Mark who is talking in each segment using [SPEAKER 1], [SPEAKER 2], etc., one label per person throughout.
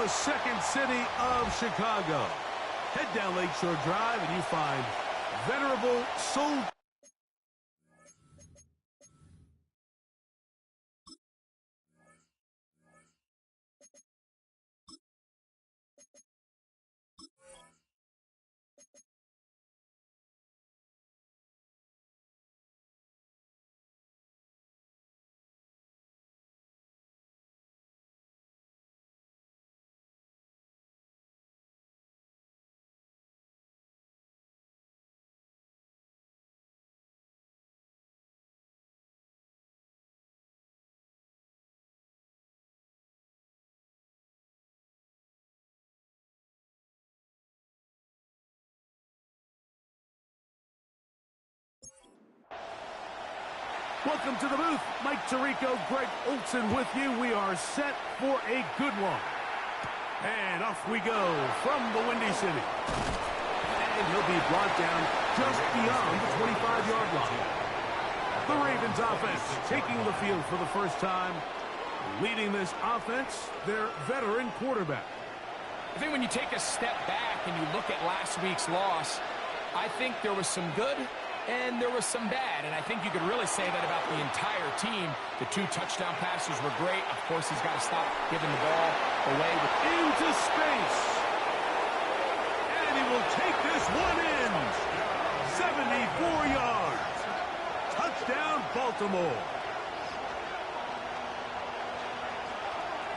[SPEAKER 1] the second city of Chicago. Head down Lakeshore Drive and you find venerable soul. Welcome to the booth. Mike Tirico, Greg Olson with you. We are set for a good one. And off we go from the Windy City. And he'll be brought down just beyond the 25-yard line. The Ravens offense taking the field for the first time. Leading this offense, their veteran quarterback.
[SPEAKER 2] I think when you take a step back and you look at last week's loss, I think there was some good and there was some bad, and I think you could really say that about the entire team. The 2 touchdown passes were great. Of course, he's got to stop giving the ball away.
[SPEAKER 1] Into space. And he will take this one in. 74 yards. Touchdown, Baltimore.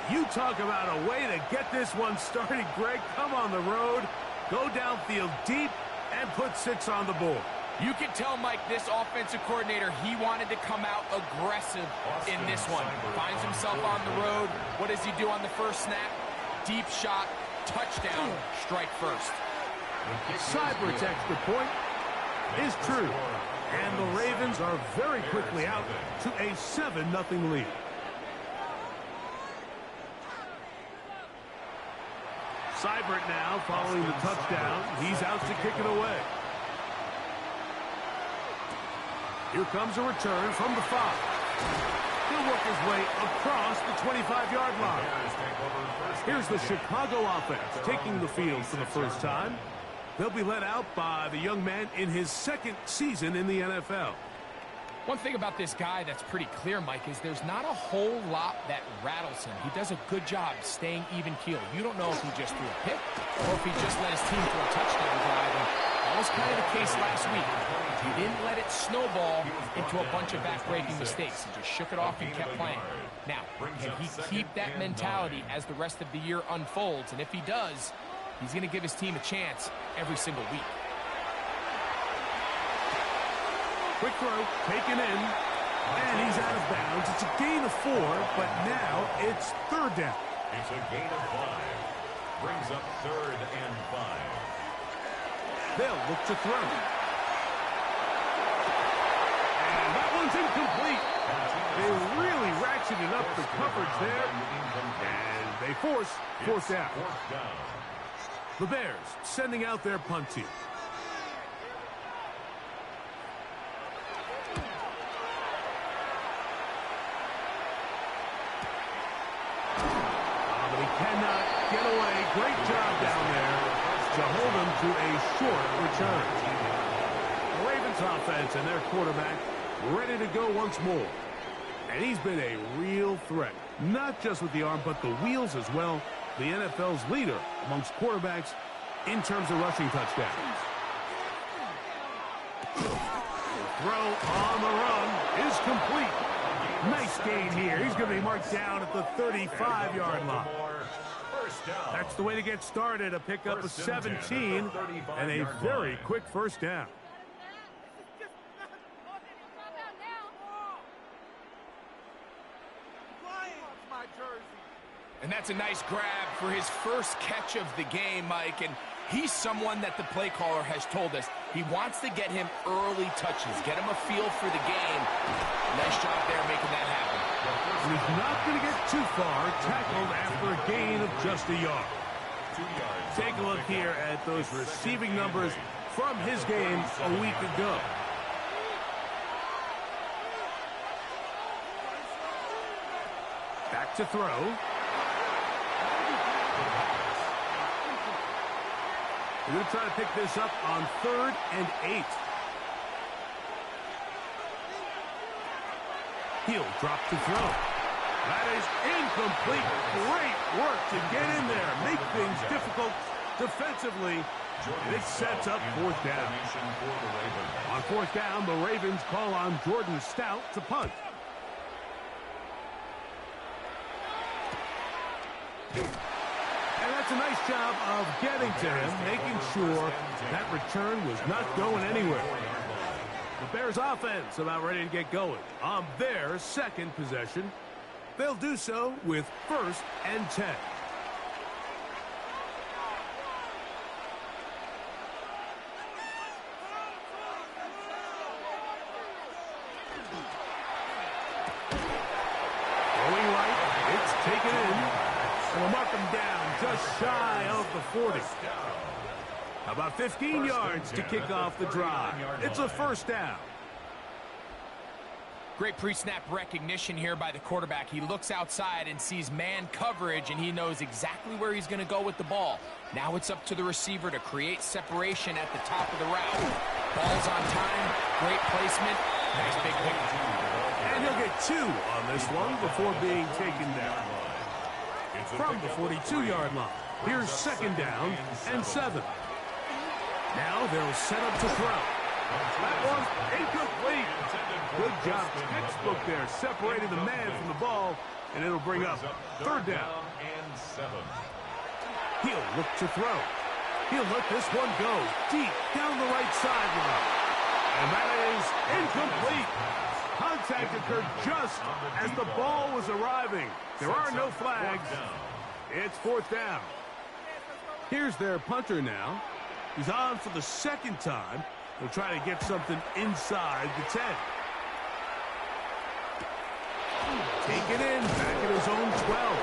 [SPEAKER 1] You talk about a way to get this one started, Greg. Come on the road, go downfield deep, and put 6 on the board.
[SPEAKER 2] You can tell, Mike, this offensive coordinator, he wanted to come out aggressive in this one. Finds himself on the road. What does he do on the first snap? Deep shot, touchdown, strike first.
[SPEAKER 1] Seibert's extra point is true. And the Ravens are very quickly out to a 7-0 lead. Seibert now following the touchdown. He's out to kick it away. Here comes a return from the 5. He'll work his way across the 25-yard line. Here's the Chicago offense taking the field for the first time. They'll be led out by the young man in his second season in the NFL.
[SPEAKER 2] One thing about this guy that's pretty clear, Mike, is there's not a whole lot that rattles him. He does a good job staying even-keeled. You don't know if he just threw a pick or if he just let his team throw a touchdown drive. And that was kind of the case last week. He didn't let it snowball into a bunch of back-breaking mistakes. He just shook it off and kept playing. Now, can he keep that mentality as the rest of the year unfolds? And if he does, he's going to give his team a chance every single week.
[SPEAKER 1] Quick throw, taken in, and he's out of bounds. It's a gain of 4, but now it's 3rd down.
[SPEAKER 3] It's a gain of 5. Brings up 3rd and 5.
[SPEAKER 1] They'll look to throw. And that one's incomplete. They really ratcheted up the coverage there, and they force 4th down. The Bears sending out their punt team. Cannot get away. Great job down there to hold him to a short return. The Ravens offense and their quarterback ready to go once more. And he's been a real threat, not just with the arm, but the wheels as well. The NFL's leader amongst quarterbacks in terms of rushing touchdowns. The throw on the run is complete. Nice gain here. He's going to be marked down at the 35-yard line. That's the way to get started. A pickup of 17 and a very quick first down.
[SPEAKER 2] And that's a nice grab for his first catch of the game, Mike. And he's someone that the play caller has told us he wants to get him early touches, get him a feel for the game. Nice job there making that happen.
[SPEAKER 1] He's not going to get too far, tackled after a gain of just a yard. Take a look here at those receiving numbers from his game a week ago. Back to throw. They're going to try to pick this up on 3rd and 8. He'll drop to throw. That is incomplete. Great work to get in there, make things difficult defensively. And it sets up 4th down. On 4th down, the Ravens call on Jordan Stout to punt. And that's a nice job of getting to him, making sure that return was not going anywhere. The Bears offense about ready to get going on their 2nd possession. They'll do so with 1st and 10. Going right, it's taken in. And we'll mark him down just shy of the 40. About 15 yards to kick off the drive. It's a 1st down.
[SPEAKER 2] Great pre-snap recognition here by the quarterback. He looks outside and sees man coverage, and he knows exactly where he's going to go with the ball. Now it's up to the receiver to create separation at the top of the route. Ball's on time, great placement, nice big pick.
[SPEAKER 1] And he'll get 2 on this one before being taken down. From the 42-yard line, here's 2nd down and 7. Now they'll set up to throw. That one's incomplete. Good job, textbook there, separating the man from the ball, and it'll bring up 3rd down. He'll look to throw. He'll let this one go deep down the right sideline. And that is incomplete. Contact occurred just as the ball was arriving. There are no flags. It's 4th down. Here's their punter now. He's on for the 2nd time. He'll try to get something inside the 10. Take it in, back at his own 12.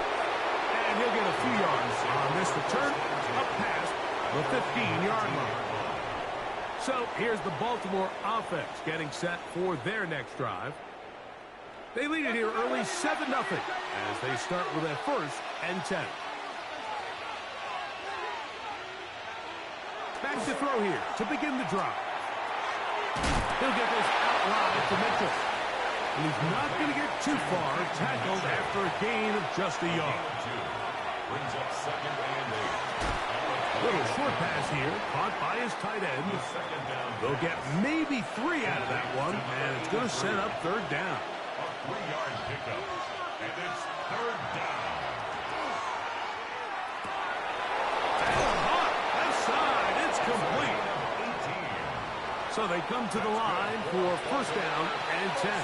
[SPEAKER 1] And he'll get a few yards on this return, up past the 15-yard line. So here's the Baltimore offense getting set for their next drive. They lead it here early 7-0 as they start with a 1st and 10. Back to throw here to begin the drive. He'll get this out wide to Mitchell. And he's not going to get too far, tackled after a gain of just a yard.
[SPEAKER 3] Brings up 2nd and 8.
[SPEAKER 1] Little short pass here, caught by his tight end. They'll get maybe 3 out of that one, and it's going to set up 3rd down.
[SPEAKER 3] A 3-yard pickup, and it's 3rd down.
[SPEAKER 1] Left side, it's complete. So they come to the line for 1st down and 10.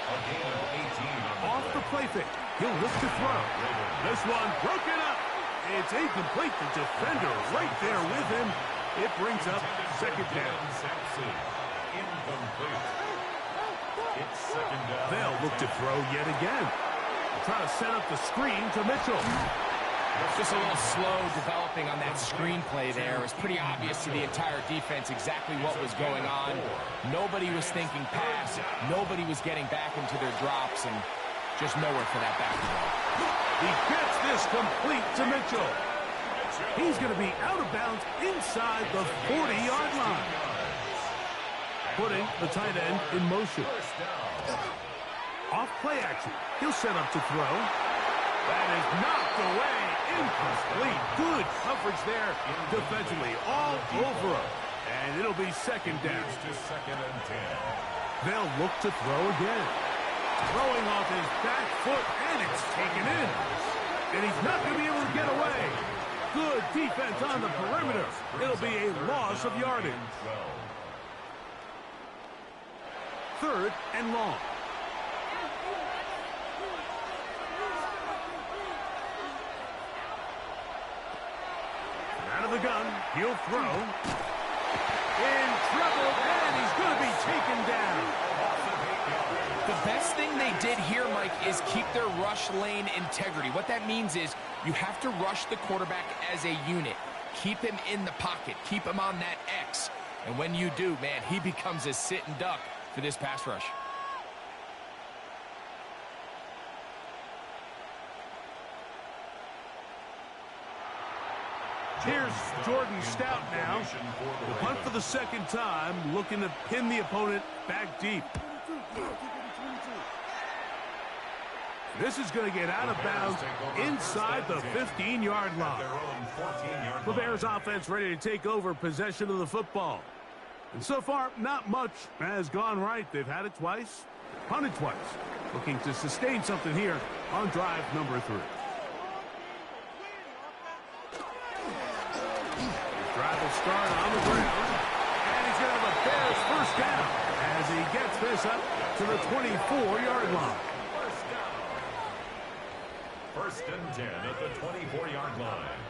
[SPEAKER 3] A gain of 18
[SPEAKER 1] Off the play fake, he'll look to throw. This one broken up. It's incomplete. The defender right there with him. It brings up 2nd down.
[SPEAKER 3] Incomplete. It's 2nd down.
[SPEAKER 1] They'll look to throw yet again. Try to set up the screen to Mitchell.
[SPEAKER 2] Just a little slow developing on that screenplay there. It was pretty obvious to the entire defense exactly what was going on. Nobody was thinking pass. Nobody was getting back into their drops, and just nowhere for that basketball.
[SPEAKER 1] He gets this complete to Mitchell. He's going to be out of bounds inside the 40-yard line. Putting the tight end in motion. Off play action. He'll set up to throw. That is knocked away. Incomplete. Good coverage there defensively. All over him. And it'll be 2nd down.
[SPEAKER 3] To 2nd and 10.
[SPEAKER 1] They'll look to throw again. Throwing off his back foot, and it's taken in. And he's not going to be able to get away. Good defense on the perimeter. It'll be a loss of yardage. 3rd and long. Out of the gun, he'll throw. In trouble, and he's going to be taken down.
[SPEAKER 2] The best thing they did here, Mike, is keep their rush lane integrity. What that means is you have to rush the quarterback as a unit. Keep him in the pocket. Keep him on that X. And when you do, man, he becomes a sit and duck for this pass rush.
[SPEAKER 1] Here's Jordan Stout now. The punt for the second time, looking to pin the opponent back deep. This is going to get out of bounds inside the 15-yard line. The Bears offense ready to take over possession of the football. And so far, not much has gone right. They've had it twice, punted twice. Looking to sustain something here on drive number 3. Drive will start on the ground. And he's going to have a Bears first down as he gets this up to the 24-yard line.
[SPEAKER 3] First and 10 at the 24-yard line.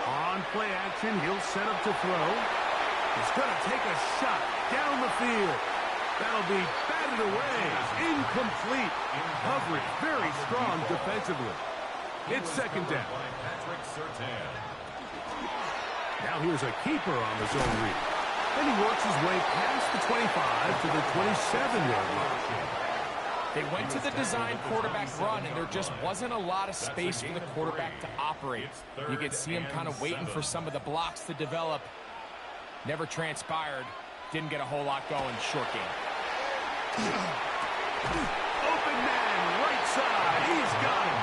[SPEAKER 1] On play action, he'll set up to throw. He's going to take a shot down the field. That'll be batted away. Incomplete. Coverage very strong defensively. It's second down. Now here's a keeper on the zone read. And he works his way past the 25 to the 27-yard line.
[SPEAKER 2] They went to the design quarterback run, and there just wasn't a lot of space for the quarterback to operate. You could see him kind of waiting for some of the blocks to develop. Never transpired. Didn't get a whole lot going. Short game.
[SPEAKER 1] Open man, right side. He's got him.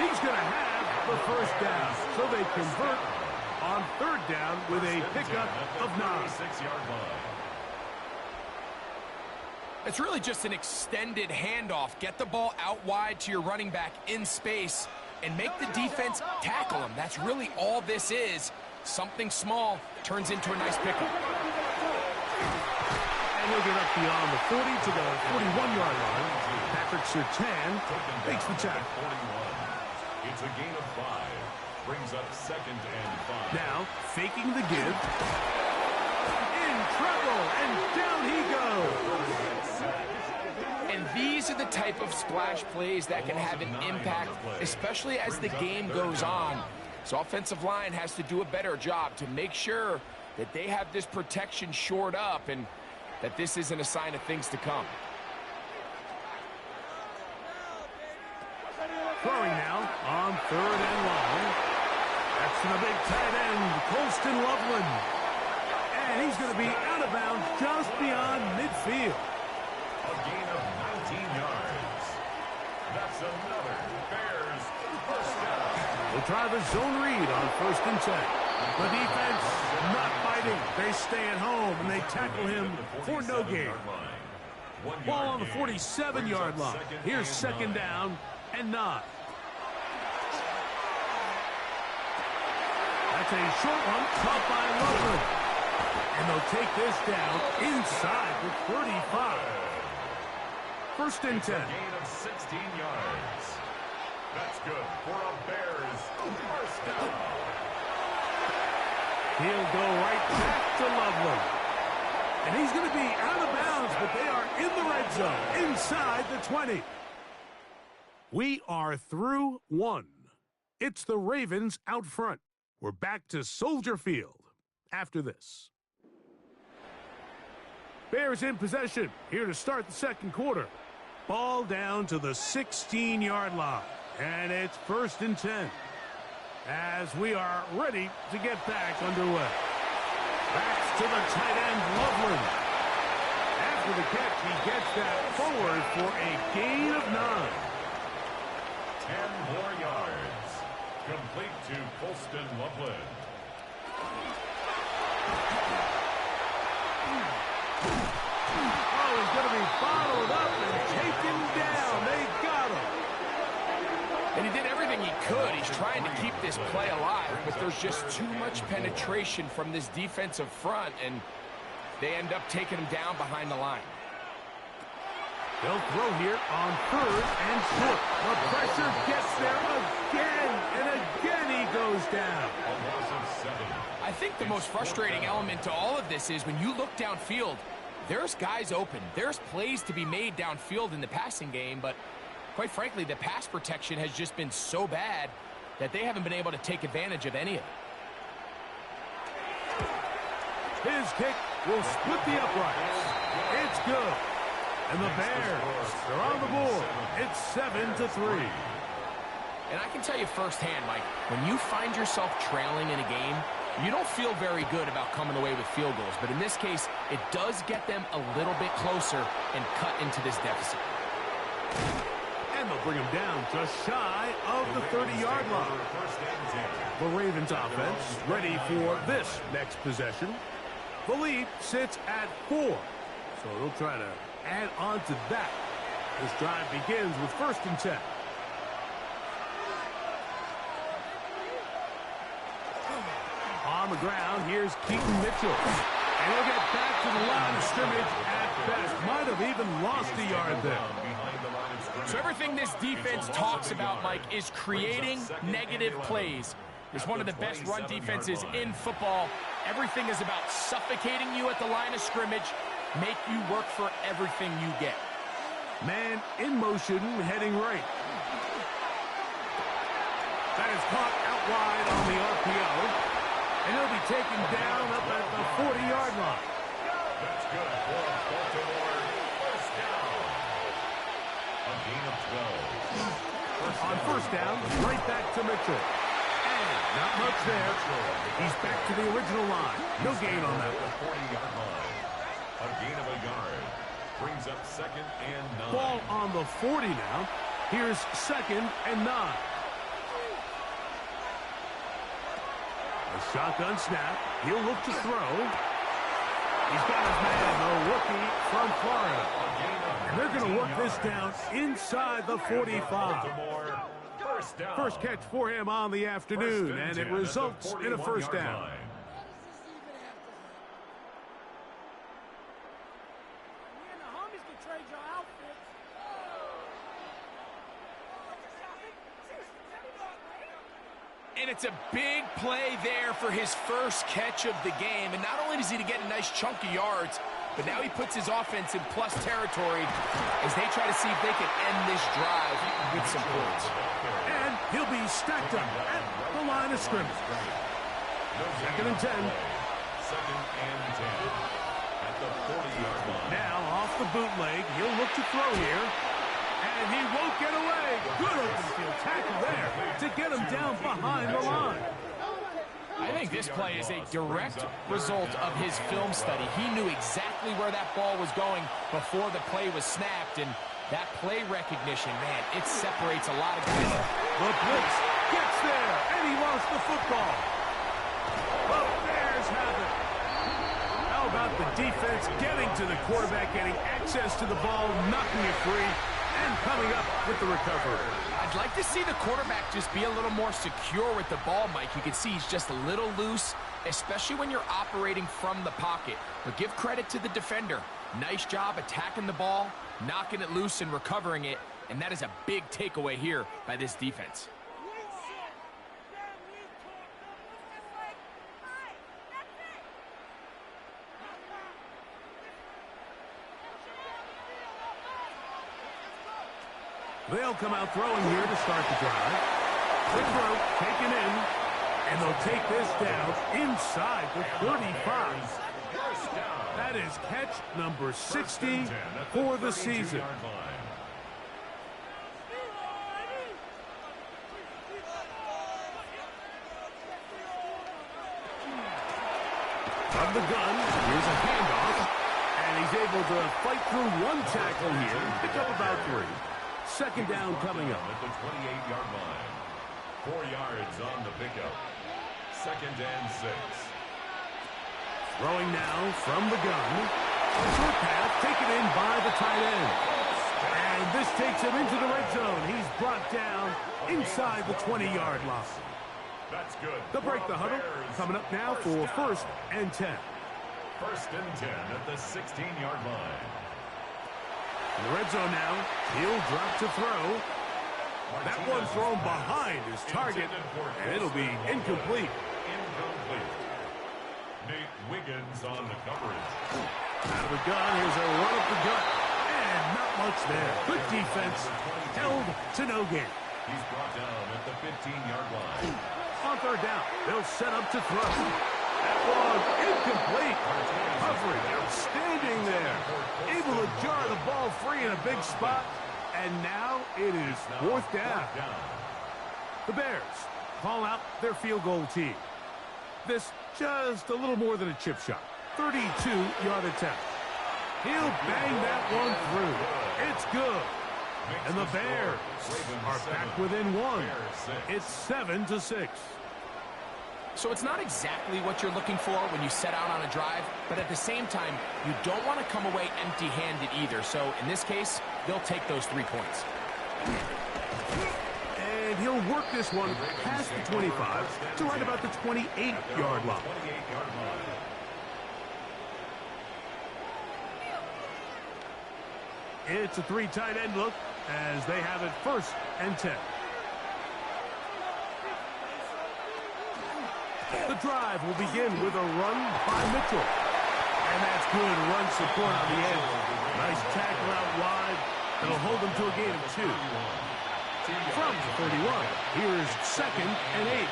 [SPEAKER 1] He's going to have the first down. So they convert on third down with a pickup of 9.
[SPEAKER 2] It's really just an extended handoff. Get the ball out wide to your running back in space and make the defense tackle him. That's really all this is. Something small turns into a nice pickup.
[SPEAKER 1] And he'll get up beyond the 40 to the 41-yard line. Patrick Surtain makes the tackle.
[SPEAKER 3] It's a gain of 5. Brings up second and 5.
[SPEAKER 1] Now, faking the give. In trouble, and down he goes.
[SPEAKER 2] And these are the type of splash plays that can have an impact, especially as the game goes on. So offensive line has to do a better job to make sure that they have this protection shored up and that this isn't a sign of things to come.
[SPEAKER 1] Throwing now on third and long. That's to the big tight end, Colston Loveland. And he's going to be out of bounds just beyond midfield.
[SPEAKER 3] A gain of 19 yards. That's another Bears first down.
[SPEAKER 1] We'll try the zone read on first and 10. The defense not fighting. They stay at home, and they tackle him for no gain. Ball on the 47-yard line. Here's second down and 9. That's a short one caught by Loveland. And they'll take this down inside the 35. First and 10.
[SPEAKER 3] A gain of 16 yards. That's good for a Bears first down.
[SPEAKER 1] He'll go right back to Loveland. And he's going to be out of bounds, but they are in the red zone, inside the 20. We are through 1. It's the Ravens out front. We're back to Soldier Field after this. Bears in possession, here to start the second quarter. Ball down to the 16-yard line, and it's first and 10. As we are ready to get back underway. Back to the tight end, Loveland. After the catch, he gets that forward for a gain of 9.
[SPEAKER 3] 10 more yards. Complete to Colston Loveland.
[SPEAKER 1] Oh, he's going to be bottled up and taken down. They got him.
[SPEAKER 2] And he did everything he could. He's trying to keep this play alive, but there's just too much penetration from this defensive front, and they end up taking him down behind the line.
[SPEAKER 1] They'll throw here on third and short. The pressure gets there again, and again he goes down.
[SPEAKER 3] A loss of 7.
[SPEAKER 2] I think the most frustrating element to all of this is when you look downfield, there's guys open. There's plays to be made downfield in the passing game, but quite frankly, the pass protection has just been so bad that they haven't been able to take advantage of any of it.
[SPEAKER 1] His kick will split the uprights. It's good. And the Bears, they're on the board. It's 7-3.
[SPEAKER 2] And I can tell you firsthand, Mike, when you find yourself trailing in a game, you don't feel very good about coming away with field goals. But in this case, it does get them a little bit closer and cut into this deficit.
[SPEAKER 1] And they'll bring him down just shy of the 30-yard line. The Ravens offense ready for this next possession. The lead sits at 4. So they'll try to add on to that. This drive begins with 1st and 10. On the ground, here's Keaton Mitchell. And he'll get back to the line of scrimmage at best. Might have even lost a yard there.
[SPEAKER 2] So everything this defense talks about, Mike, is creating negative plays. It's one of the best run defenses in football. Everything is about suffocating you at the line of scrimmage, make you work for everything you get.
[SPEAKER 1] Man in motion, heading right. That is caught out wide on the RPO. And he'll be taken down up at the 40-yard line.
[SPEAKER 3] That's good for Baltimore. First down. A gain of 12.
[SPEAKER 1] On first down, right back to Mitchell. And not much there. He's back to the original line. No gain on that one.
[SPEAKER 3] 40-yard line. A gain of a yard. Brings up 2nd and 9.
[SPEAKER 1] Ball on the 40 now. Here's 2nd and 9. A shotgun snap. He'll look to throw. He's got his man, the rookie from Florida. And they're going to work this down inside the 45. First catch for him on the afternoon, and it results in a first down.
[SPEAKER 2] And it's a big play there for his first catch of the game. And not only does he get a nice chunk of yards, but now he puts his offense in plus territory as they try to see if they can end this drive with some points.
[SPEAKER 1] And he'll be stacked up at the line of scrimmage. 2nd and 10.
[SPEAKER 3] 2nd and 10. At the 40-yard line.
[SPEAKER 1] Now off the bootleg, he'll look to throw here. And he won't get away. Good open field tackle there to get him down behind the line.
[SPEAKER 2] I think this play is a direct result of his film study. He knew exactly where that ball was going before the play was snapped, and that play recognition, man, it separates a lot of guys.
[SPEAKER 1] The blitz gets there, and he lost the football. The Bears have it. How about the defense getting to the quarterback, getting access to the ball, knocking it free, and coming up with the recovery.
[SPEAKER 2] I'd like to see the quarterback just be a little more secure with the ball, Mike. You can see he's just a little loose, especially when you're operating from the pocket. But give credit to the defender. Nice job attacking the ball, knocking it loose and recovering it. And that is a big takeaway here by this defense.
[SPEAKER 1] They'll come out throwing here to start the drive. Quick throw, taken in, and they'll take this down inside the 35. That is catch number 60 for the season. From the gun, here's a handoff, and he's able to fight through one tackle here, pick up about 3. 2nd down coming up.
[SPEAKER 3] At the 28-yard line. 4 yards on the pickup. 2nd and 6.
[SPEAKER 1] Throwing now from the gun. A short pass taken in by the tight end. And this takes him into the red zone. He's brought down inside the 20-yard line.
[SPEAKER 3] That's good.
[SPEAKER 1] They'll break the huddle. Coming up now for 1st and 10.
[SPEAKER 3] 1st and 10 at the 16-yard line.
[SPEAKER 1] In the red zone now, he'll drop to throw. That one thrown behind his target, and it'll be incomplete.
[SPEAKER 3] Incomplete. Nate Wiggins on the coverage.
[SPEAKER 1] Out of the gun, here's a run up the gut, and not much there. Good defense, held to no gain.
[SPEAKER 3] He's brought down at the 15-yard line.
[SPEAKER 1] On 3rd down, they'll set up to throw. That one incomplete. Coverage outstanding there. Able to jar the ball free in a big spot. And now it is 4th down. The Bears call out their field goal team. This just a little more than a chip shot. 32-yard attempt. He'll bang that one through. It's good. And the Bears are back within one. It's 7-6.
[SPEAKER 2] So it's not exactly what you're looking for when you set out on a drive, but at the same time, you don't want to come away empty-handed either. So in this case, they'll take those 3 points.
[SPEAKER 1] And he'll work this one past the 25 to right about the 28-yard line. It's a 3 tight end look as they have it 1st and 10. The drive will begin with a run by Mitchell. And that's good run support on the end. Nice tackle out wide. That'll hold them to a gain of 2. From the 31, here's 2nd and 8.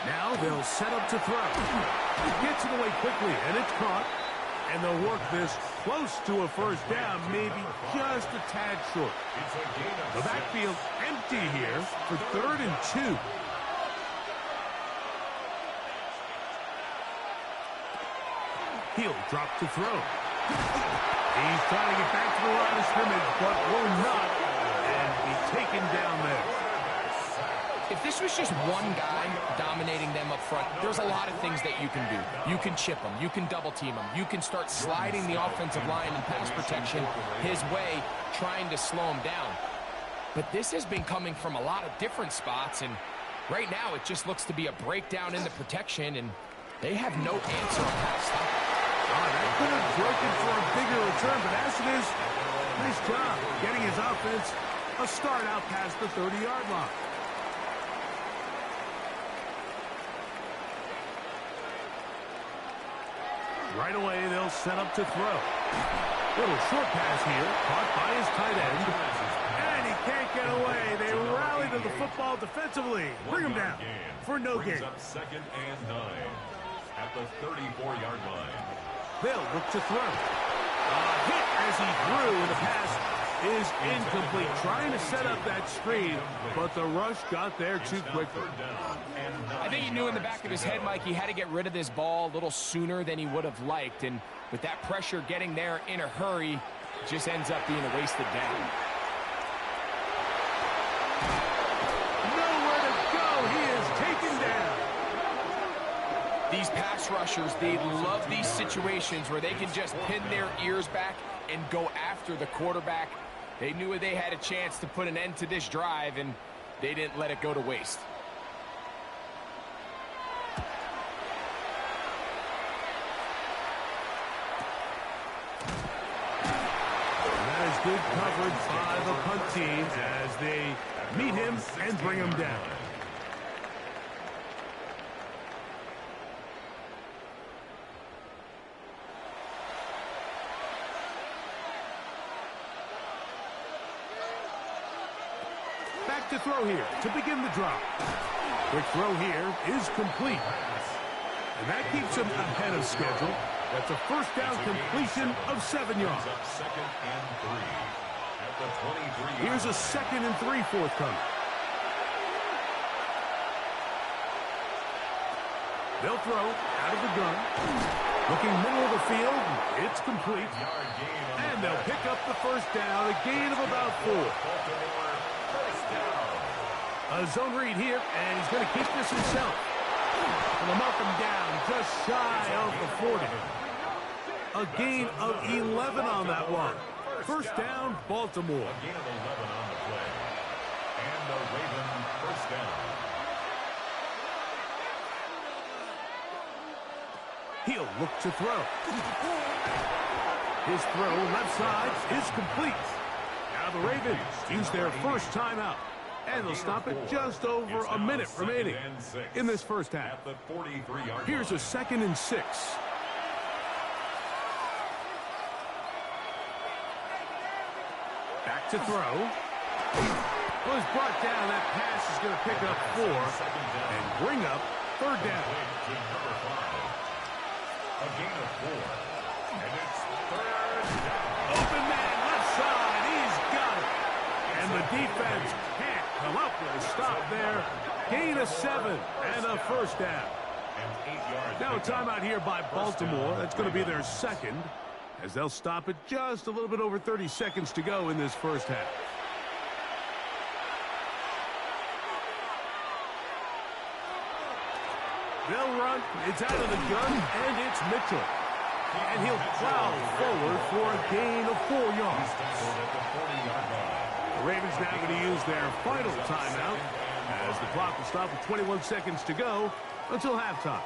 [SPEAKER 1] Now they'll set up to throw. Gets it away quickly, and it's caught. And they'll work this close to a 1st down, maybe just a tad short. The backfield empty here for 3rd and 2. He'll drop to throw. He's trying to get back to the line of scrimmage, but will not, and be taken down there.
[SPEAKER 2] If this was just one guy dominating them up front, there's a lot of things that you can do. You can chip them. You can double team them. You can start sliding the offensive line and pass protection his way, trying to slow him down. But this has been coming from a lot of different spots, and right now it just looks to be a breakdown in the protection, and they have no answer on how to stop it.
[SPEAKER 1] That could have broken for a bigger return, but as it is, nice job getting his offense a start out past the 30-yard line. Right away, they'll set up to throw. Little short pass here, caught by his tight end. And he can't get away. They rally to the football defensively. Bring him down for no gain.
[SPEAKER 3] 2nd and 9 at the 34-yard line.
[SPEAKER 1] They'll look to throw. Hit as he threw, and the pass is incomplete. Trying to set up that screen, but the rush got there too quickly.
[SPEAKER 2] I think he knew in the back of his head, Mike, he had to get rid of this ball a little sooner than he would have liked. And with that pressure getting there in a hurry, it just ends up being a wasted down.
[SPEAKER 1] Nowhere to go. He is taken down.
[SPEAKER 2] These pass rushers, they love these situations where they can just pin their ears back and go after the quarterback. They knew they had a chance to put an end to this drive, and they didn't let it go to waste.
[SPEAKER 1] Good coverage by the punt team as they meet him and bring him down. Back to throw here to begin the drop. Quick throw here is complete. And that keeps him ahead of schedule. That's a 1st down completion of 7 yards. Here's a 2nd and 3 forthcoming. They'll throw out of the gun. Looking middle of the field. It's complete. And they'll pick up the 1st down. A gain of about 4. A zone read here, and he's going to keep this himself. And they'll mark him down just shy of the 40. A gain of 11 on that one. 1st down, Baltimore.
[SPEAKER 3] A gain of 11 on the play. And the Raven 1st down.
[SPEAKER 1] He'll look to throw. His throw left side is complete. Now the Ravens use their 1st timeout. And they'll stop it just over a minute remaining in this 1st half. Here's a 2nd and 6. Back to throw. Was brought down. That pass is going to pick up 4 and bring up 3rd down.
[SPEAKER 3] A gain of 4. And it's 3rd down.
[SPEAKER 1] Open man, left side. He's got it. And the defense can't come up with a stop there. Gain of 7 and a first down. Now a timeout here by Baltimore. That's going to be their second, as they'll stop it just a little bit over 30 seconds to go in this first half. They'll run. It's out of the gun, and it's Mitchell. And he'll plow forward for a gain of 4 yards. The Ravens now going to use their final timeout, as the clock will stop with 21 seconds to go until halftime.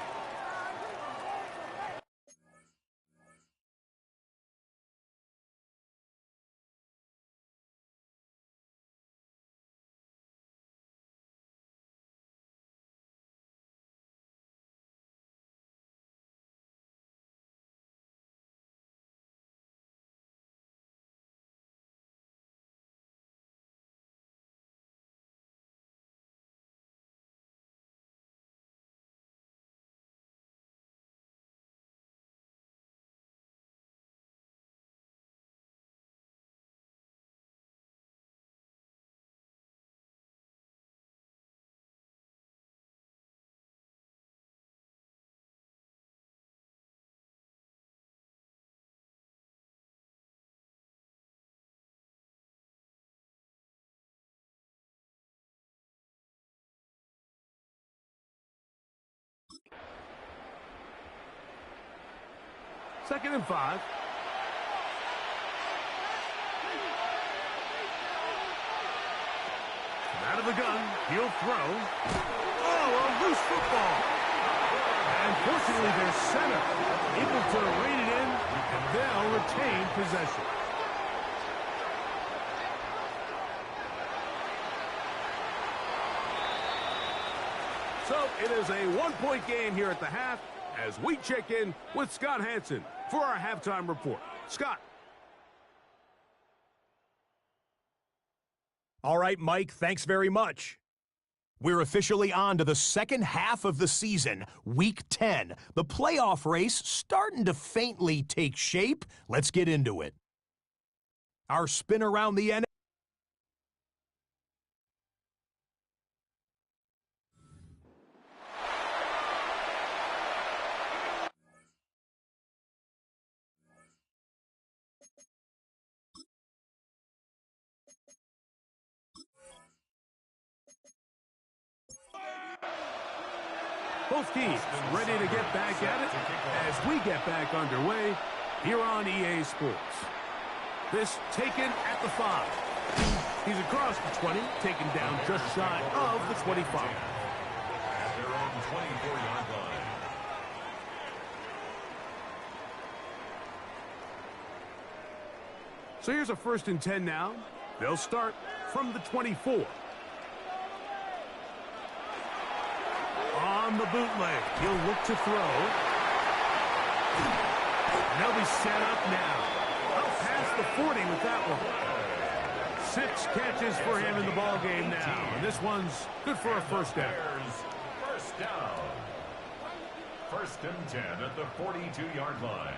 [SPEAKER 1] Second and 5. Out of the gun, he'll throw. Oh, a loose football. And fortunately, their center able to rein it in, and they'll retain possession. So it is a one-point game here at the half, as we check in with Scott Hanson for our halftime report. Scott.
[SPEAKER 4] All right, Mike, thanks very much. We're officially on to the second half of the season, Week 10. The playoff race starting to faintly take shape. Let's get into it. Our spin around the NFL.
[SPEAKER 1] Both teams ready to get back at it as we get back underway here on EA Sports. This taken at the 5. He's across the 20, taken down just shy of the 25.
[SPEAKER 3] At their own 24-yard line.
[SPEAKER 1] So here's a 1st and 10 now. They'll start from the 24. On the bootleg, he'll look to throw. And they'll be set up now. Up past the 40 with that one. 6 catches for him in the ball game now. And this one's good for a first down.
[SPEAKER 3] First down. 1st and 10 at the 42-yard line.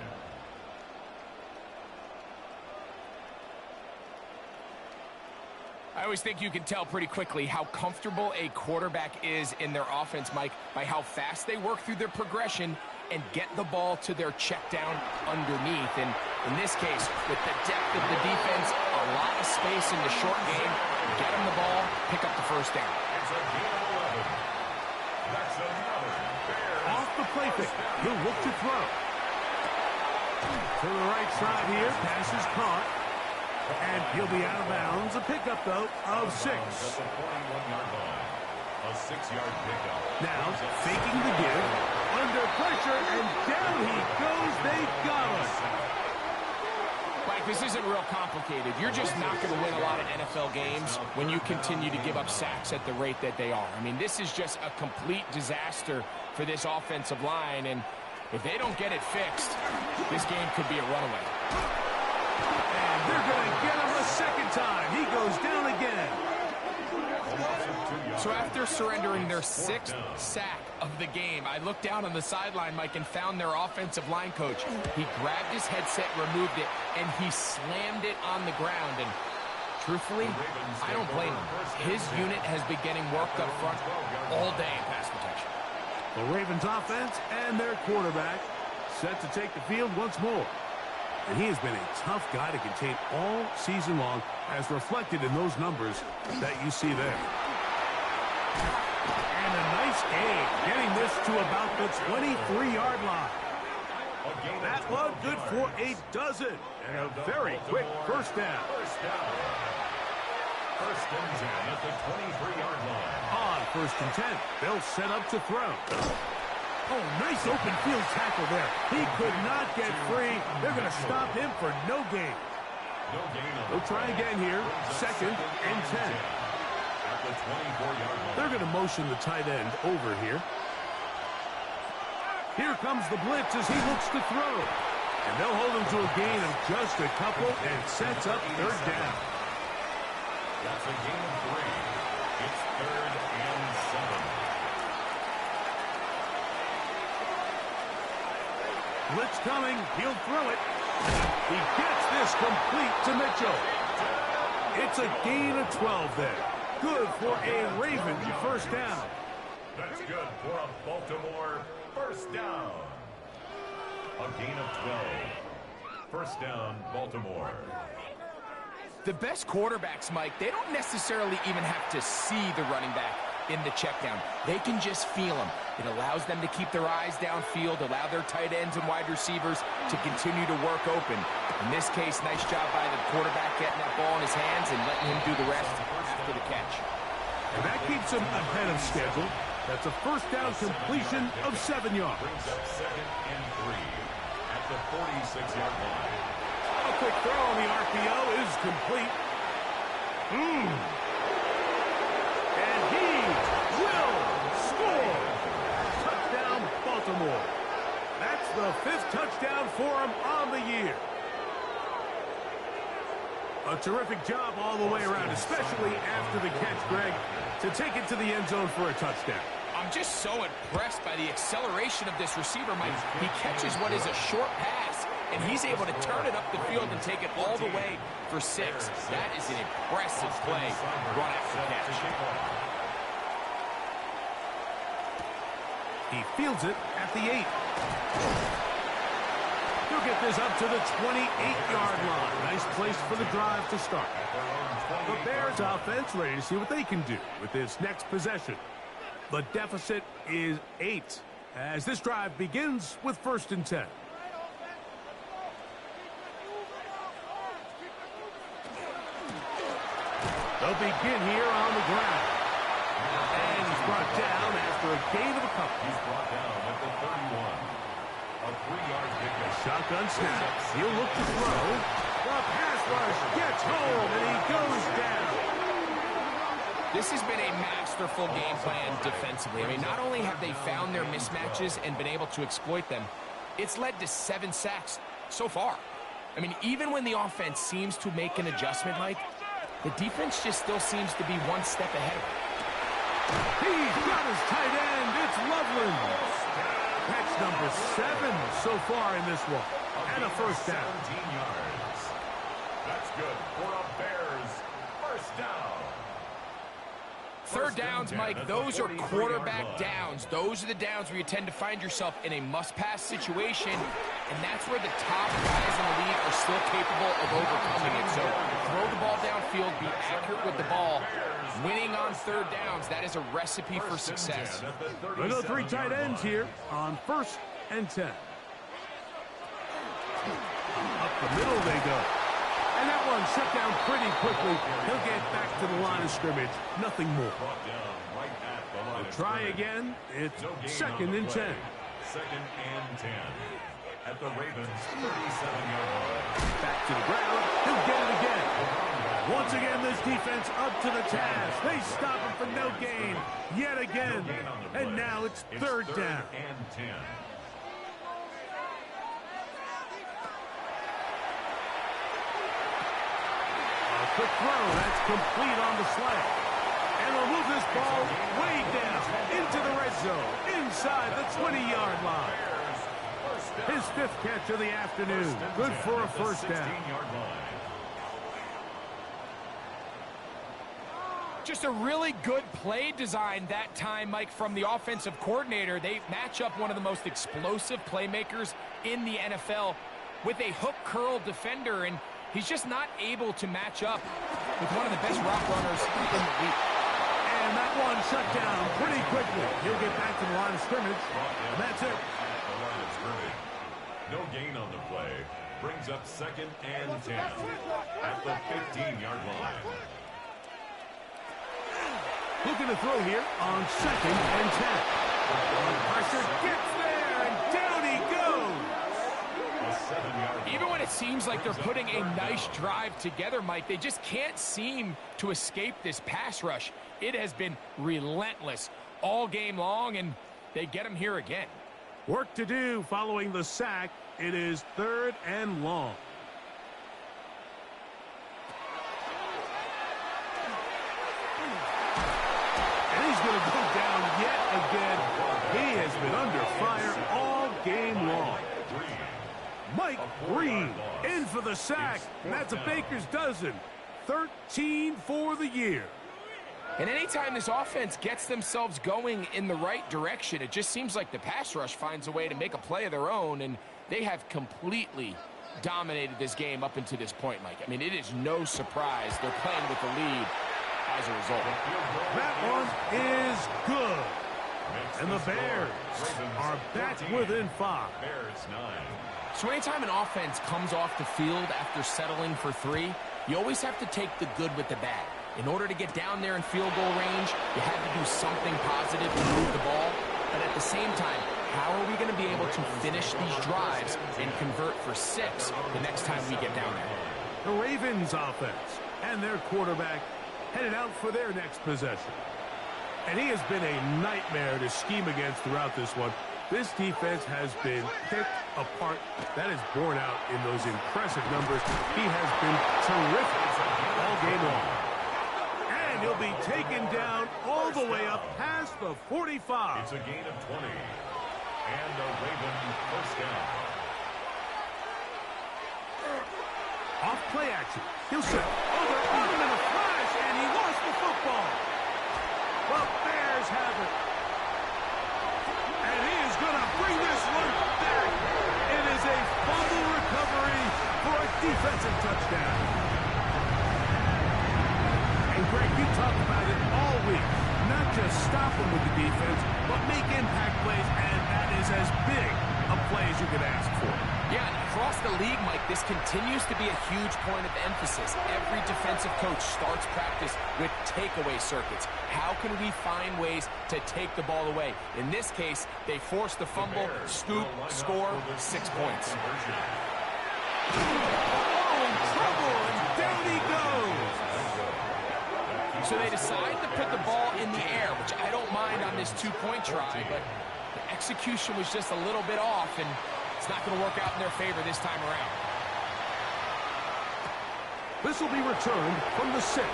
[SPEAKER 2] I always think you can tell pretty quickly how comfortable a quarterback is in their offense, Mike, by how fast they work through their progression and get the ball to their check down underneath. And in this case, with the depth of the defense, a lot of space in the short game, get them the ball, pick up the first down.
[SPEAKER 3] It's a gain of 11. That's another Bears.
[SPEAKER 1] Off the play fake, he'll look to throw. To the right side here, pass is caught. And he'll be out of bounds. A pickup, though, of 6.
[SPEAKER 3] At the 41-yard line. A 6-yard pickup.
[SPEAKER 1] Now, faking the give. Under pressure, and down he goes. They got us.
[SPEAKER 2] Mike, this isn't real complicated. You're just not going to win a lot of NFL games when you continue to give up sacks at the rate that they are. I mean, this is just a complete disaster for this offensive line, and if they don't get it fixed, this game could be a runaway.
[SPEAKER 1] And they're going to get him a second time. He goes down again.
[SPEAKER 2] So after surrendering their 6th sack of the game, I looked down on the sideline, Mike, and found their offensive line coach. He grabbed his headset, removed it, and he slammed it on the ground. And truthfully, I don't blame him. His unit has been getting worked up front all day in pass protection.
[SPEAKER 1] The Ravens offense and their quarterback set to take the field once more. And he has been a tough guy to contain all season long, as reflected in those numbers that you see there. And a nice gain, getting this to about the 23-yard line. That one good for a dozen, and a very quick first down.
[SPEAKER 3] First and 10 at the 23-yard line.
[SPEAKER 1] On first and 10, they'll set up to throw. Oh, nice open field tackle there. He could not get free. They're going to stop him for no gain.
[SPEAKER 3] No gain on
[SPEAKER 1] They'll try again here. Second and 10.
[SPEAKER 3] at the 24-yard line.
[SPEAKER 1] They're going to motion the tight end over here. Here comes the blitz as he looks to throw. And they'll hold him to a gain of just a couple and sets up third down.
[SPEAKER 3] That's a gain of 3. It's 3rd and 7.
[SPEAKER 1] Blitz coming. He'll throw it. He gets this complete to Mitchell. It's a gain of 12 there. Good for a Raven first down.
[SPEAKER 3] That's good for a Baltimore first down. A gain of 12. First down, Baltimore.
[SPEAKER 2] The best quarterbacks, Mike, they don't necessarily even have to see the running back in the check down. They can just feel him. It allows them to keep their eyes downfield, allow their tight ends and wide receivers to continue to work open. In this case, nice job by the quarterback getting that ball in his hands and letting him do the rest after the catch.
[SPEAKER 1] And that keeps him ahead of schedule. That's a first down completion of 7 yards.
[SPEAKER 3] Brings up 2nd and 3 at the 46-yard line.
[SPEAKER 1] A quick throw on the RPO is complete. And he will score. Touchdown, Baltimore. That's the 5th touchdown for him on the year. A terrific job all the way around, especially after the catch, Greg, to take it to the end zone for a touchdown.
[SPEAKER 2] I'm just so impressed by the acceleration of this receiver, Mike. He catches what is a short pass, and he's able to turn it up the field and take it all the way for 6. That is an impressive play run after catch.
[SPEAKER 1] He fields it at the 8. He'll get this up to the 28-yard line. Nice place for the drive to start. The Bears offense ready to see what they can do with this next possession. The deficit is 8 as this drive begins with first and 10. They'll begin here on the ground. And he's brought down after a gain of a couple.
[SPEAKER 3] He's brought down at the 31. A 3-yard pickup.
[SPEAKER 1] Shotgun snap. He'll look to throw. The pass rush gets home, and he goes down.
[SPEAKER 2] This has been a masterful game plan defensively. I mean, not only have they found their mismatches and been able to exploit them, it's led to 7 sacks so far. I mean, even when the offense seems to make an adjustment, Mike, the defense just still seems to be one step ahead of it.
[SPEAKER 1] He's got his tight end. It's Loveland. Catch number 7 so far in this one. And a first down.
[SPEAKER 3] 17 yards. That's good for a Bears first down.
[SPEAKER 2] Third downs, Mike, those are quarterback downs. Those are the downs where you tend to find yourself in a must-pass situation, and that's where the top guys in the league are still capable of overcoming it. So throw the ball downfield, be accurate with the ball. Winning on third downs, that is a recipe for success.
[SPEAKER 1] We'll go 3 tight ends here on first and 10. Up the middle they go. And that one shut down pretty quickly. He'll get back to the line of scrimmage. Nothing more. They'll try again. It's second and 10.
[SPEAKER 3] Second and 10. At the Ravens' 37-yard line.
[SPEAKER 1] Back to the ground. He'll get it again. Once again, this defense up to the task. They stop him for no gain. Yet again. And now it's third down.
[SPEAKER 3] And 10.
[SPEAKER 1] Quick throw, that's complete on the slant. And they'll move this ball way down into the red zone, inside the 20-yard line. His 5th catch of the afternoon. Good for a first down.
[SPEAKER 2] just a really good play design that time, Mike, from the offensive coordinator. They match up one of the most explosive playmakers in the NFL with a hook curl defender, and he's just not able to match up with one of the best route runners in the league.
[SPEAKER 1] And that one shut down pretty quickly. He'll get back to the line of scrimmage, and that's it.
[SPEAKER 3] The line of scrimmage. No gain on the play. Brings up 2nd and 10 at the 15-yard line.
[SPEAKER 1] Looking to throw here on 2nd and 10. Pressure gets there, and down he goes.
[SPEAKER 3] A 7-yard line.
[SPEAKER 2] Even when it seems like they're putting a nice drive together, Mike, they just can't seem to escape this pass rush. It has been relentless all game long, and they get him here again.
[SPEAKER 1] Work to do following the sack. It is 3rd and long. And he's going to go down yet again. He has been under fire all game long. Mike Green in for the sack. And that's a baker's dozen. 13 for the year.
[SPEAKER 2] And anytime this offense gets themselves going in the right direction, it just seems like the pass rush finds a way to make a play of their own, and they have completely dominated this game up until this point, Mike. I mean, it is no surprise they're playing with the lead as a result.
[SPEAKER 1] That one is good. And the Bears are back within 5.
[SPEAKER 3] Bears 9.
[SPEAKER 2] So anytime an offense comes off the field after settling for 3, you always have to take the good with the bad. In order to get down there in field goal range, you have to do something positive to move the ball. But at the same time, how are we going to be able to finish these drives and convert for 6 the next time we get down there?
[SPEAKER 1] The Ravens offense and their quarterback headed out for their next possession. And he has been a nightmare to scheme against throughout this one. This defense has been picked apart. That is borne out in those impressive numbers. He has been terrific all game long. And he'll be taken down all the way up past the 45.
[SPEAKER 3] It's a gain of 20. And a Raven first down.
[SPEAKER 1] Off play action. He'll set. Oh, they're on him in a flash, and he lost the football. The Bears have it. And he is going to bring this one back. It is a fumble recovery for a defensive touchdown. And Greg, you talked about it all week. Not just stop them with the defense, but make impact plays, and that is as big a play as you could ask for.
[SPEAKER 2] Yeah, and across the league, Mike, this continues to be a huge point of emphasis. Every defensive coach starts practice with takeaway circuits. How can we find ways to take the ball away? In this case, they force the fumble, scoop, score, 6 points.
[SPEAKER 1] Oh, in trouble, and down he goes.
[SPEAKER 2] So they decide to put the ball in the air, which I don't mind on this 2-point try, but the execution was just a little bit off, and it's not going to work out in their favor this time around.
[SPEAKER 1] This will be returned from the 6.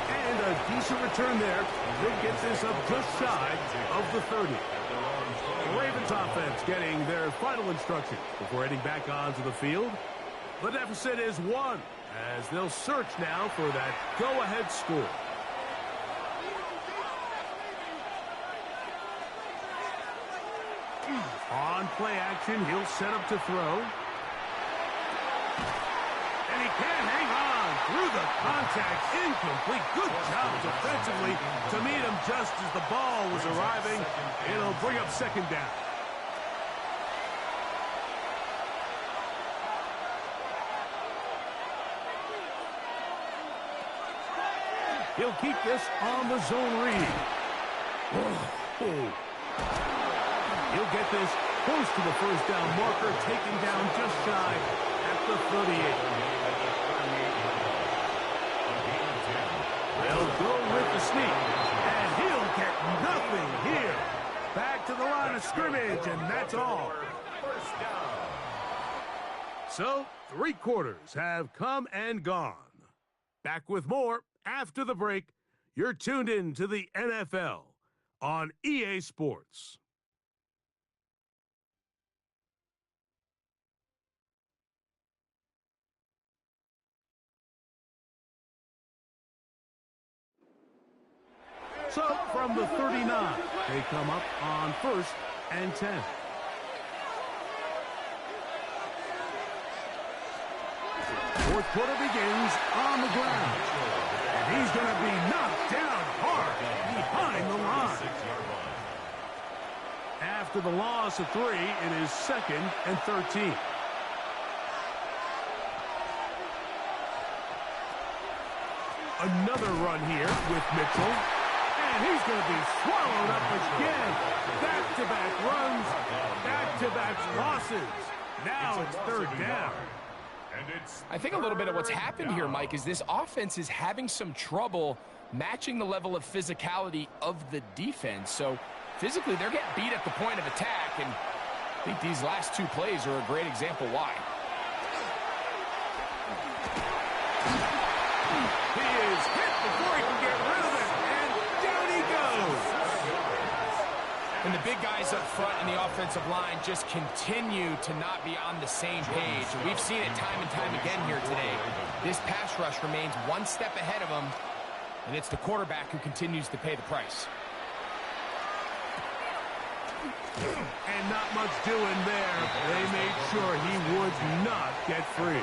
[SPEAKER 1] And a decent return there. He'll get this up just shy of the 30. The Ravens offense getting their final instructions before heading back onto the field. The deficit is 1, as they'll search now for that go-ahead score. On play action, he'll set up to throw. And he can't hang on through the contact. Incomplete. Good job defensively to meet him just as the ball was arriving. It'll bring up 2nd down. He'll keep this on the zone read. Oh. He'll get this close to the first down marker, taken down just shy at the 38. They'll go with the sneak, and he'll get nothing here. Back to the line of scrimmage, and that's all.
[SPEAKER 3] First down.
[SPEAKER 1] So, 3 quarters have come and gone. Back with more after the break. You're tuned in to the NFL on EA Sports. from the 39. They come up on 1st and 10. Fourth quarter begins on the ground. And he's going to be knocked down hard behind the line. After the loss of 3, it is 2nd and 13. Another run here with Mitchell. And he's going to be swallowed up again. Back-to-back runs, back-to-back losses. Now it's 3rd down.
[SPEAKER 2] I think a little bit of what's happened here, Mike, is this offense is having some trouble matching the level of physicality of the defense. So physically, they're getting beat at the point of attack, and I think these last 2 plays are a great example why.
[SPEAKER 1] He is hit before he can get rid of it, and down he goes.
[SPEAKER 2] And the big guys up front in the offensive line just continue to not be on the same page. And we've seen it time and time again here today. This pass rush remains 1 step ahead of them, and it's the quarterback who continues to pay the price.
[SPEAKER 1] And not much doing there. They made sure he would not get free.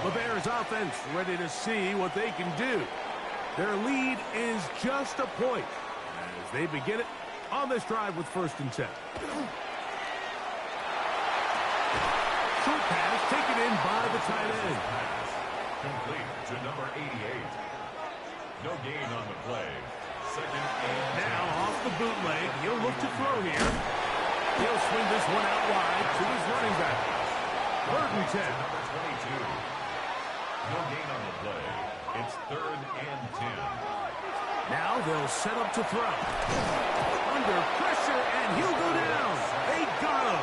[SPEAKER 1] The Bears offense ready to see what they can do. Their lead is just a point as they begin it on this drive with 1st and 10. Short pass taken in by the tight end.
[SPEAKER 3] Complete to number 88. No gain on the play. 2nd and
[SPEAKER 1] now off the bootleg. He'll look to throw here. He'll swing this one out wide to his running back. 3rd and 10.
[SPEAKER 3] Number 22. No gain on the play. It's 3rd and 10.
[SPEAKER 1] Now they'll set up to throw. Under pressure, and he'll go down. They got him.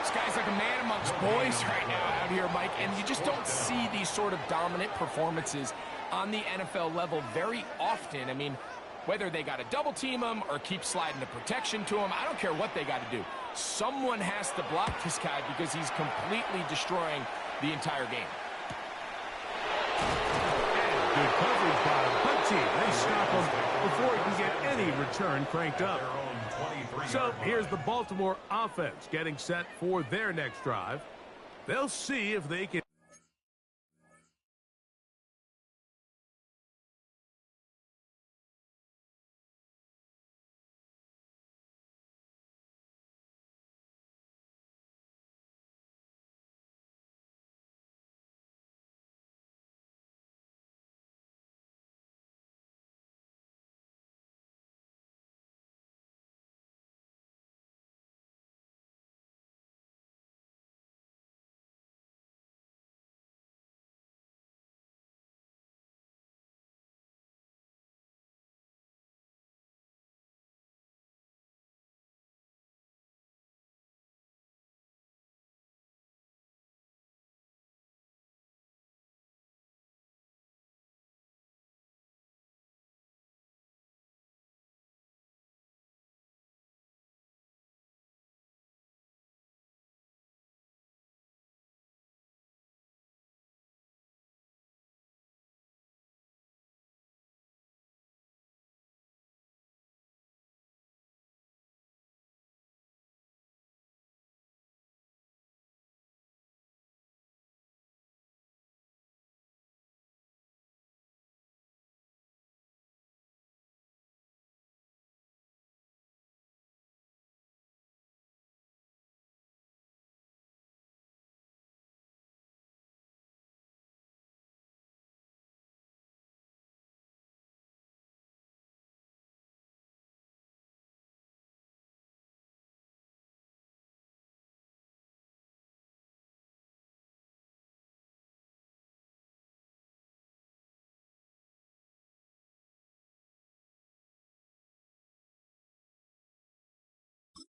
[SPEAKER 2] This guy's like a man amongst boys right now out here, Mike, and you just don't see these sort of dominant performances on the NFL level very often. I mean, whether they got to double team him or keep sliding the protection to him, I don't care what they got to do. Someone has to block this guy because he's completely destroying the entire game.
[SPEAKER 1] Good coverage by the punt team. They stop him before he can get any return cranked up. So here's the Baltimore offense getting set for their next drive. They'll see if they can.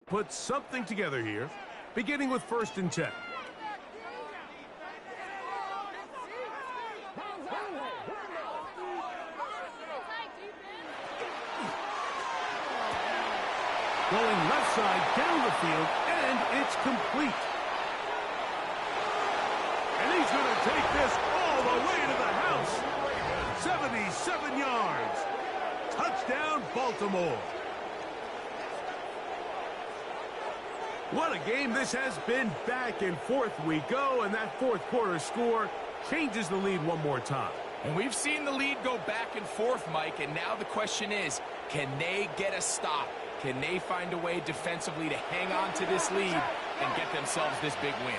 [SPEAKER 1] Put something together here, beginning with 1st and 10. Going left side down the field, and it's complete. And he's going to take this all the way to the house. 77 yards. Touchdown, Baltimore. What a game this has been. Back and forth we go, and that fourth quarter score changes the lead one more time.
[SPEAKER 2] And we've seen the lead go back and forth, Mike, and now the question is, can they get a stop? Can they find a way defensively to hang on to this lead and get themselves this big win?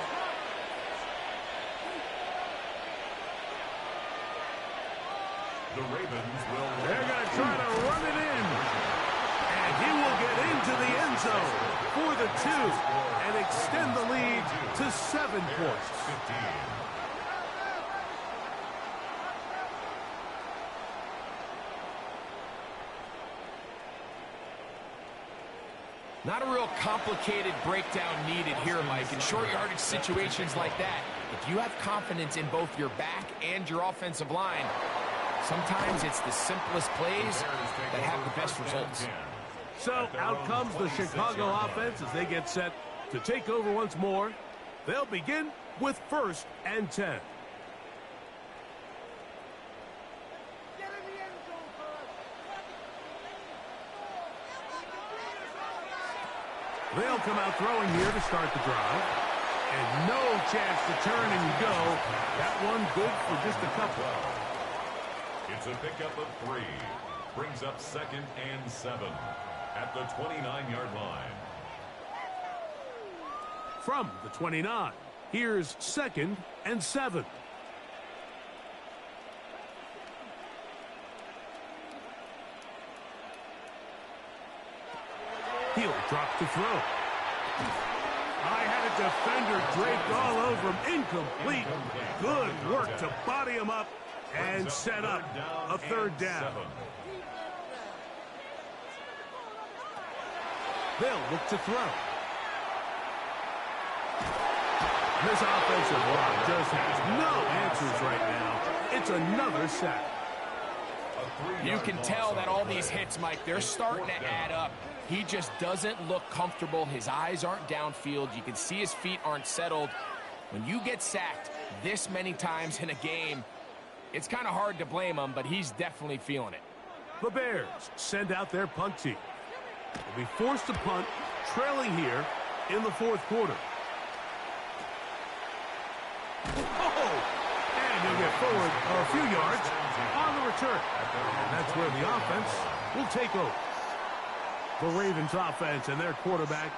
[SPEAKER 3] The Ravens will...
[SPEAKER 1] They're going to try to run it in. And he will get into the end zone for the 2 and extend the lead to 7 points.
[SPEAKER 3] 15.
[SPEAKER 2] Not a real complicated breakdown needed here, Mike. In short yardage situations like that, if you have confidence in both your back and your offensive line, sometimes it's the simplest plays that have the best results.
[SPEAKER 1] So out comes the Chicago offense as they get set to take over once more. They'll begin with 1st and 10. They'll come out throwing here to start the drive. And no chance to turn and go. That one good for just a couple.
[SPEAKER 3] It's a pickup of 3. Brings up 2nd and 7 at the 29-yard line.
[SPEAKER 1] From the 29, here's 2nd and 7. He'll drop to throw. I had a defender draped all over him. Incomplete. Good work to body him up and set up a 3rd down. They'll look to throw. This offensive line just has no answers right now. It's another sack.
[SPEAKER 2] You can tell that all these hits, Mike, they're starting to add up. He just doesn't look comfortable. His eyes aren't downfield. You can see his feet aren't settled. When you get sacked this many times in a game, it's kind of hard to blame him, but he's definitely feeling it.
[SPEAKER 1] The Bears send out their punt team. They'll be forced to punt, trailing here in the 4th quarter. Oh! And he'll get forward a few yards on the return. And that's where the offense will take over. The Ravens offense and their quarterback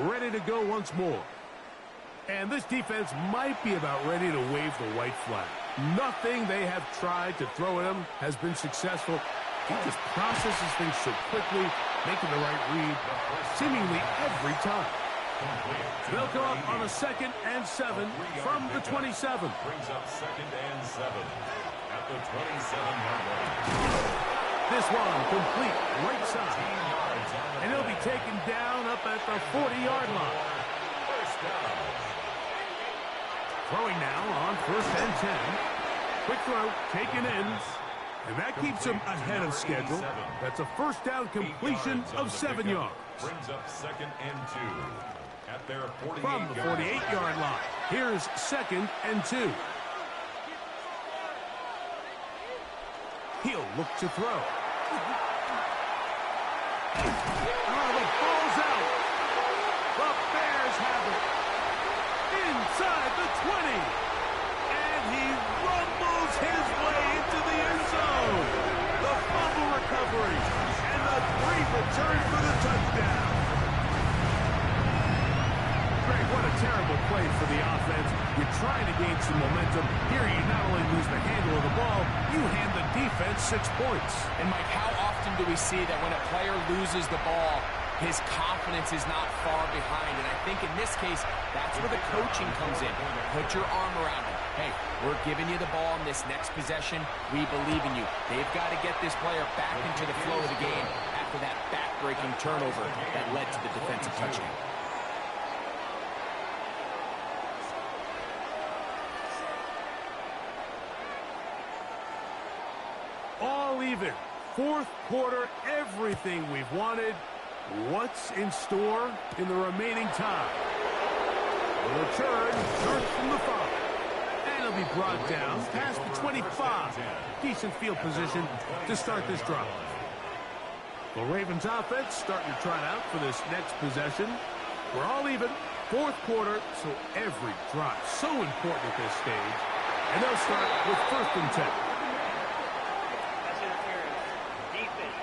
[SPEAKER 1] ready to go once more. And this defense might be about ready to wave the white flag. Nothing they have tried to throw at him has been successful. He just processes things so quickly, making the right read seemingly every time. They'll go up on a 2nd and 7 from the 27.
[SPEAKER 3] Brings up 2nd and 7 at the 27-yard line.
[SPEAKER 1] This one complete right side. And he'll be taken down up at the 40-yard line.
[SPEAKER 3] First down.
[SPEAKER 1] Throwing now on 1st and 10. Quick throw, taken in. And that keeps him ahead of schedule. That's a 1st down completion of 7 yards.
[SPEAKER 3] Brings up 2nd and 2 at their 48
[SPEAKER 1] From the 48-yard line, here's 2nd and 2. He'll look to throw. Oh, the ball's out. The Bears have it. Inside the 20. And he rumbles his way into the end zone. The fumble recovery. And the 3 return for the touchdown. Greg, what a terrible play for the offense. You're trying to gain some momentum. Here you not only lose the handle of the ball, you hand the defense 6 points.
[SPEAKER 2] And, Mike, how often do we see that when a player loses the ball, his confidence is not far behind? And I think in this case, that's where the coaching comes in. Put your arm around him. Hey, we're giving you the ball in this next possession. We believe in you. They've got to get this player back into the flow of the game after that back-breaking turnover that led to the defensive touchdown.
[SPEAKER 1] All even. 4th quarter, everything we've wanted. What's in store in the remaining time? The return starts from the 5. And it'll be brought down past the 25. Decent field position to start this drive. The Ravens offense starting to try out for this next possession. We're all even. Fourth quarter, so every drive so important at this stage. And they'll start with 1st and 10.
[SPEAKER 5] That's interference. Defense.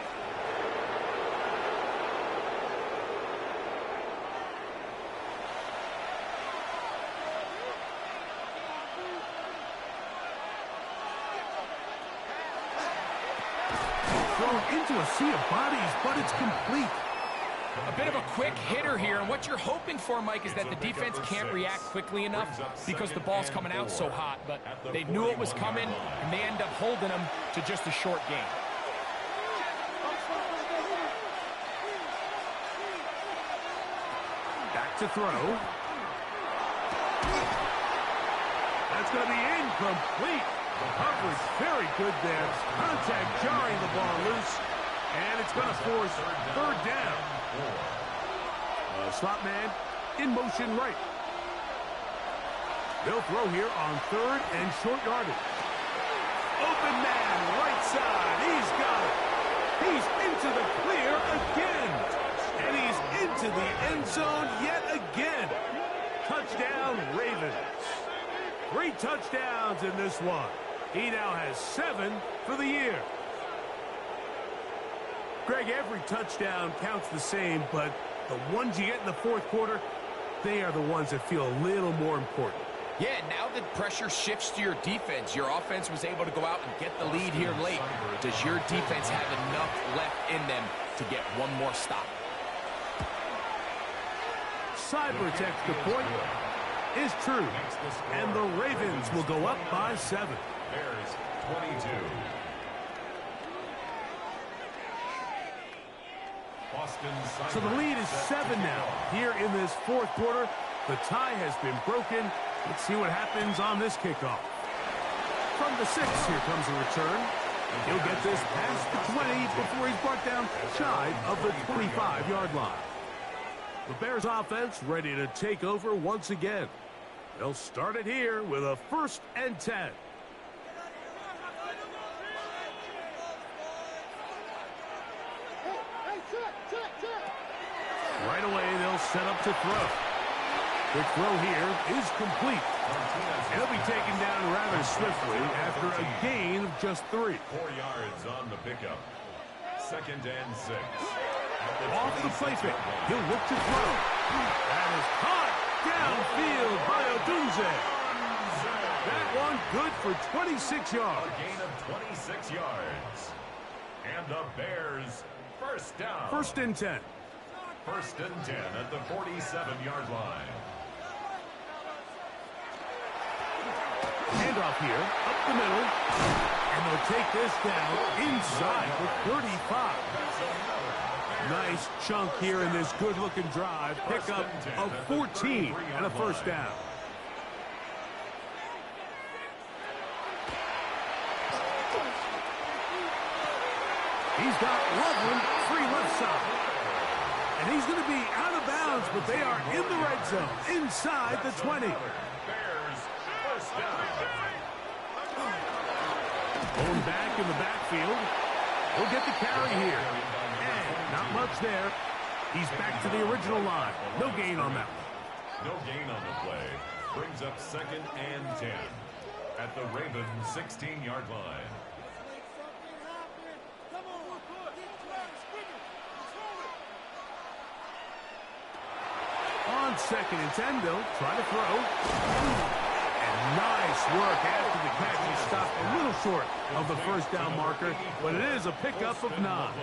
[SPEAKER 1] Thrown into a sea of bodies, but it's complete.
[SPEAKER 2] A bit of a quick hitter here, and what you're hoping for, Mike, is that the defense can't react quickly enough because the ball's coming out so hot. But they knew it was coming, and they end up holding them to just a short game.
[SPEAKER 1] Back to throw. That's going to be incomplete. The coverage very good there. Contact jarring the ball loose, and it's going to force 3rd down. Slot man in motion right. They'll throw here on 3rd and short yardage. Open man, right side. He's got it. He's into the clear again. And he's into the end zone yet again. Touchdown, Ravens. 3 touchdowns in this one. He now has 7 for the year. Greg, every touchdown counts the same, but the ones you get in the 4th quarter, they are the ones that feel a little more important.
[SPEAKER 2] Yeah, now the pressure shifts to your defense. Your offense was able to go out and get the lead here late. Does your defense have enough left in them to get one more stop?
[SPEAKER 1] Cyber text, the point is true, and the Ravens will go up by 7.
[SPEAKER 3] Bears 22.
[SPEAKER 1] So the lead is 7 now. Here in this 4th quarter, the tie has been broken. Let's see what happens on this kickoff. From the 6, here comes a return. He'll get this past the 20 before he's brought down shy of the 25-yard line. The Bears offense ready to take over once again. They'll start it here with a 1st and 10. Right away, they'll set up to throw. Quick throw here is complete. He'll be taken down rather swiftly after a gain of just 3.
[SPEAKER 3] 4 yards on the pickup. 2nd and 6.
[SPEAKER 1] Off the play fake. He'll look to throw. That is caught downfield by Odunze. That one good for 26 yards.
[SPEAKER 3] A gain of 26 yards. And the Bears 1st down.
[SPEAKER 1] 1st and 10.
[SPEAKER 3] 1st and 10 at the 47-yard line.
[SPEAKER 1] Handoff here, up the middle. And they'll take this down inside the 35. Nice chunk here in this good-looking drive. Pickup of 14 and a 1st down. He's got Loveland free left side. And he's going to be out of bounds, but they are in the red zone, inside the 20.
[SPEAKER 3] Bears 1st down.
[SPEAKER 1] Going back in the backfield. He'll get the carry here. And not much there. He's back to the original line. No gain on that one.
[SPEAKER 3] No gain on the play. Brings up 2nd and 10 at the Ravens 16-yard line.
[SPEAKER 1] On 2nd and 10, they'll try to throw. And nice work after the catch. He stopped a little short of the 1st down marker, but it is a pickup of 9.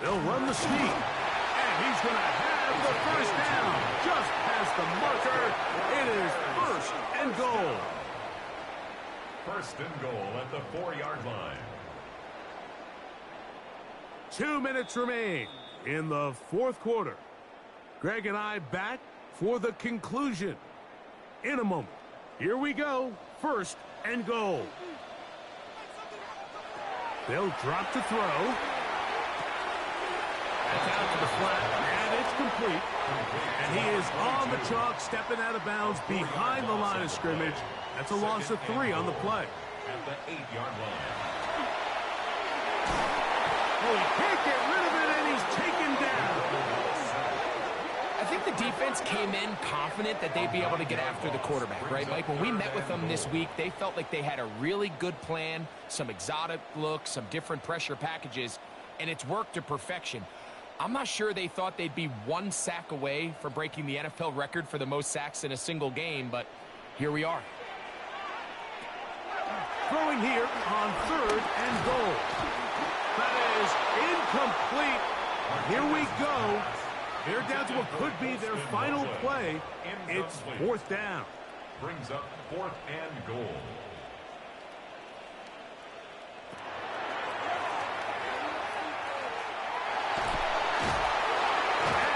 [SPEAKER 1] They'll run the sneak. And he's going to have the 1st down. Just past the marker. It is 1st and goal.
[SPEAKER 3] 1st and goal at the 4-yard line.
[SPEAKER 1] 2 minutes remain in the 4th quarter. Greg and I back for the conclusion in a moment. Here we go. 1st and goal. They'll drop to throw. That's out to the flat, and it's complete. And he is on the chalk, stepping out of bounds behind the line of scrimmage. That's a loss of 3 on the play.
[SPEAKER 3] At the 8-yard line.
[SPEAKER 1] Oh, he can't get rid of it, and he's taken down.
[SPEAKER 2] I think the defense came in confident that they'd be able to get after the quarterback, right, Mike? When we met with them this week, they felt like they had a really good plan, some exotic looks, some different pressure packages, and it's worked to perfection. I'm not sure they thought they'd be one sack away from breaking the NFL record for the most sacks in a single game, but here we are.
[SPEAKER 1] Throwing here on 3rd and goal. That is incomplete. Here we go. They're down to what could be their final play. It's 4th down.
[SPEAKER 3] Brings up 4th and goal.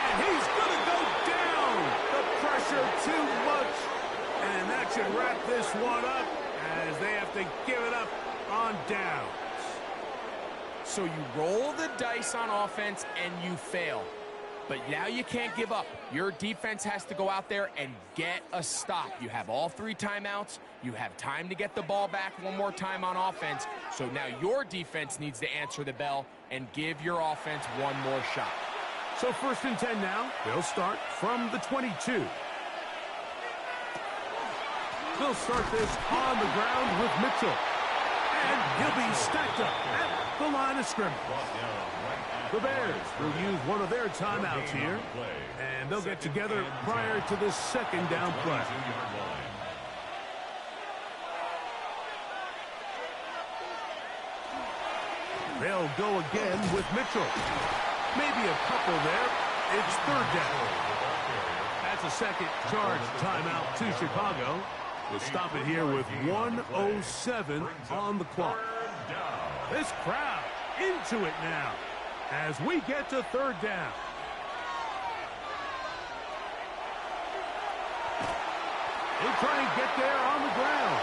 [SPEAKER 1] And he's going to go down. The pressure too much. And that should wrap this one up as they have to give it up on downs.
[SPEAKER 2] So you roll the dice on offense and you fail. But now you can't give up. Your defense has to go out there and get a stop. You have all 3 timeouts. You have time to get the ball back one more time on offense. So now your defense needs to answer the bell and give your offense one more shot.
[SPEAKER 1] So 1st and 10 now. They'll start from the 22. They'll start this on the ground with Mitchell. And he'll be stacked up at the line of scrimmage. The Bears will use one of their timeouts here, and they'll get together prior to the 2nd down play. They'll go again with Mitchell. Maybe a couple there. It's 3rd down. That's a second charge timeout to Chicago. We'll stop it here with 1:07 on the clock. This crowd into it now as we get to 3rd down. He'll try and get there on the ground.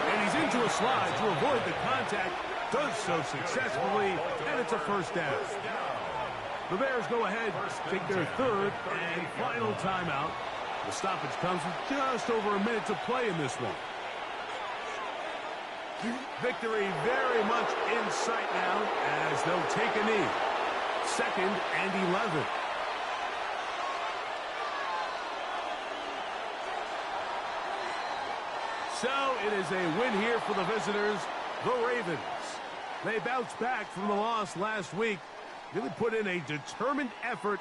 [SPEAKER 1] And he's into a slide to avoid the contact. Does so successfully, and it's a 1st down. The Bears go ahead, take their 3rd and final timeout. The stoppage comes with just over a minute to play in this one. Victory very much in sight now as they'll take a knee. 2nd and 11. So it is a win here for the visitors, the Ravens. They bounced back from the loss last week, really put in a determined effort,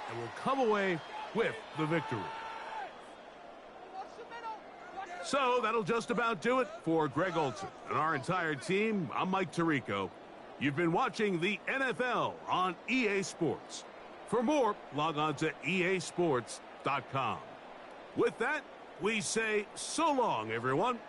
[SPEAKER 1] and will come away with the victory. So that'll just about do it for Greg Olsen and our entire team. I'm Mike Tirico. You've been watching the NFL on EA Sports. For more, log on to easports.com. With that, we say so long, everyone.